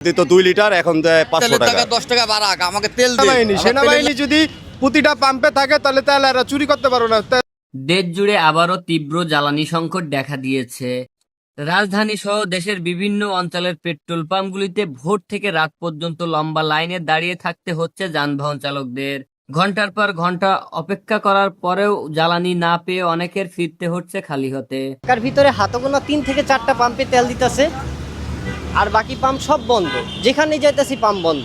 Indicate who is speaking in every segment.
Speaker 1: তো 2 লিটার এখন দেয় 500
Speaker 2: তেলের
Speaker 1: টাকা।
Speaker 2: টাকা 10 টাকা বাড়াক, আমাকে তেল দে।
Speaker 3: সেনাবাহিনী যদি প্রতিটা পাম্পে থাকে তাহলে তেল এরা চুরি করতে পারো না।
Speaker 4: দেশ জুড়ে আবারও তীব্র জ্বালানি সংকট দেখা দিয়েছে। রাজধানী সহ দেশের বিভিন্ন অঞ্চলের পেট্রোল পাম্পগুলিতে ভোর থেকে রাত পর্যন্ত লম্বা লাইনে দাঁড়িয়ে থাকতে হচ্ছে যানবাহন চালকদের। ঘন্টার পর ঘন্টা অপেক্ষা করার পরেও জ্বালানি না পেয়ে অনেকের ফিরতে হচ্ছে খালি হতে।
Speaker 5: ঢাকার ভিতরে হাতগোনা 3 থেকে 4টা পাম্পে তেল দিতেছে, আর বাকি পাম্প সব বন্ধ। যেখানে যাইতেছি পাম্প বন্ধ।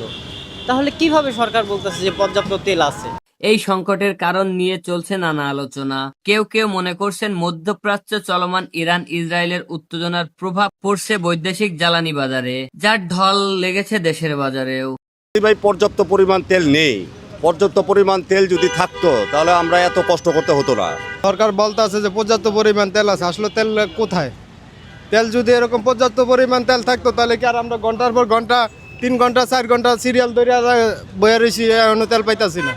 Speaker 5: তাহলে কিভাবে সরকার বলতেছে যে পর্যাপ্ত তেল আছে?
Speaker 4: এই সংকটের কারণ নিয়ে চলছে নানা আলোচনা। কেউ কেউ মনে করছেন মধ্যপ্রাচ্যে চলমান ইরান ইসরায়েলের উত্তেজনার প্রভাব পড়ছে বৈদেশিক জ্বালানি বাজারে, যার ঢল লেগেছে দেশের বাজারেও।
Speaker 1: ভাই পর্যাপ্ত পরিমাণ তেল নেই। পর্যাপ্ত পরিমাণ তেল যদি থাকতো তাহলে আমরা এত কষ্ট করতে হতো না।
Speaker 3: সরকার বলতেছে যে পর্যাপ্ত পরিমাণ তেল আছে, আসলে তেল কোথায়? তেল যদি এরকম পর্যাপ্ত পরিমাণ তেল থাকতো তাহলে কি আর আমরা ঘন্টার পর ঘন্টা 3 ঘন্টা 4 ঘন্টা সিরিয়াল ধরে বয়ে রয়েছি, এখনো তেল পাইতাছি না।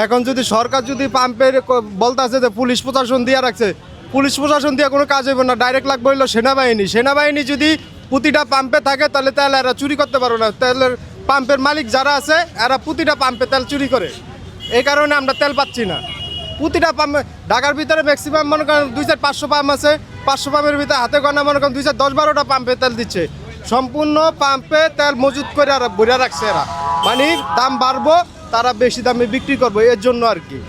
Speaker 3: এখন যদি সরকার যদি পাম্পের বলতেছে যে পুলিশ প্রশাসন দিয়ে রাখছে, পুলিশ প্রশাসন দিয়ে কোনো কাজ হইব না, ডাইরেক্ট লাগবে হইলো সেনাবাহিনী। সেনাবাহিনী যদি প্রতিটা পাম্পে থাকে তাহলে তেল এরা চুরি করতে পারো না। তেলের পাম্পের মালিক যারা আছে এরা প্রতিটা পাম্পে তেল চুরি করে, এই কারণে আমরা তেল পাচ্ছি না। প্রতিটা পাম্পে ঢাকার ভিতরে ম্যাক্সিমাম মনে করেন 200-500 পাম্প আছে, 500 পাম্পের ভিতরে হাতে গোনা মনে করেন 210-12টা পাম্পে তেল দিচ্ছে। সম্পূর্ণ পাম্পে তেল মজুত করে আর ভরে রাখছে এরা, মানে দাম বাড়বো তারা বেশি দামে বিক্রি করবো, এর জন্য আর কি।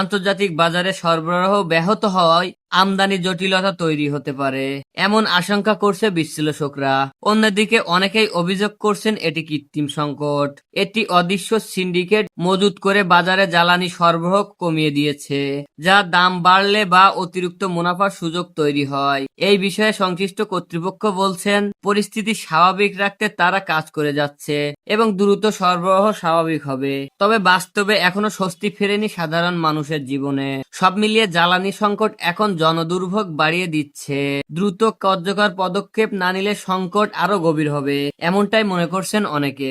Speaker 4: আন্তর্জাতিক বাজারে সরবরাহ ব্যাহত হওয়ায় আমদানি জটিলতা তৈরি হতে পারে, এমন আশঙ্কা করছে বিশ্লেষকরা। অন্যদিকে অনেকেই অভিযোগ করছেন এটি কৃত্রিম সংকট। এটি অদৃশ্য সিন্ডিকেট মজুত করে বাজারে জ্বালানি সরবরাহ কমিয়ে দিয়েছে, যা দাম বাড়লে বা অতিরিক্ত মুনাফার সুযোগ তৈরি হয়। এই বিষয়ে সংশ্লিষ্ট কর্তৃপক্ষ বলছেন পরিস্থিতি স্বাভাবিক রাখতে তারা কাজ করে যাচ্ছে এবং দ্রুত সরবরাহ স্বাভাবিক হবে। তবে বাস্তবে এখনো স্বস্তি ফেরেনি সাধারণ মানুষের জীবনে। সব মিলিয়ে জ্বালানি সংকট এখন জনদুর্ভোগ বাড়িয়ে দিচ্ছে। দ্রুত কার্যকর পদক্ষেপ না নিলে সংকট আরো গভীর হবে, এমনটাই মনে করছেন অনেকে।